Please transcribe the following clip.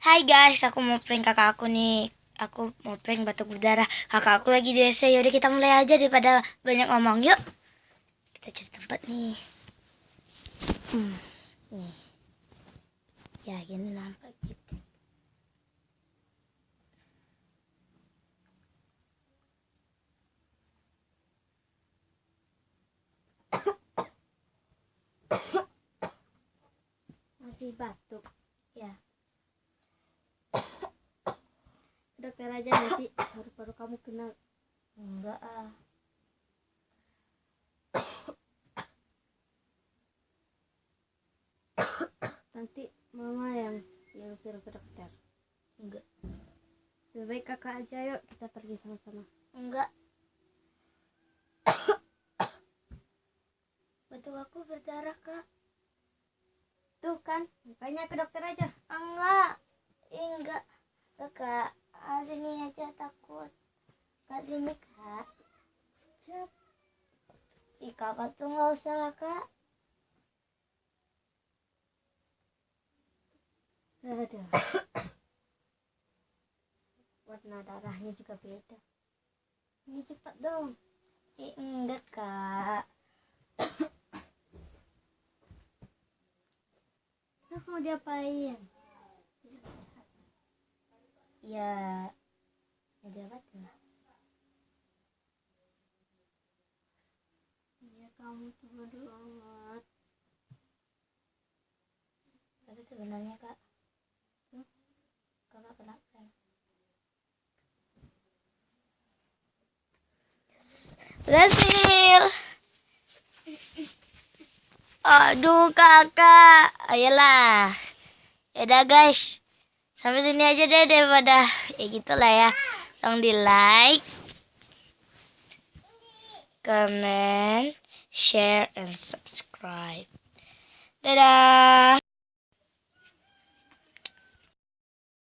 Hai guys, aku mau prank kakak aku nih. Aku mau prank batuk berdarah. Kakak aku lagi di WC. Yaudah kita mulai aja daripada banyak ngomong. Yuk. Kita cari tempat nih. Nih. Ya gini nampak gitu. Masih batuk. Ya. Dokter aja nanti paru-paru kamu kena. Enggak ah. Nanti mama yang suruh ke dokter. Enggak. Lebih baik kakak aja, yuk kita pergi sama-sama. Enggak. Batuk aku berdarah kak. Tuh kan, makanya ke dokter aja. Enggak kakak. Sini aja takut. Kak sini kak. Cep. Kakak tuh nggak usah lah kak. Aduh. Warna darahnya juga beda. Ini cepat dong. Enggak kak. Terus mau diapain? Ya, mau diapain lah. Ya kamu tuh bodoh amat. Tapi sebenarnya kak, kakak kenapa? Berhasil. Aduh kakak, ayolah. Yaudah guys, sampai sini aja deh daripada ya gitulah ya. Tolong di like, comment, share, and subscribe. Dadah.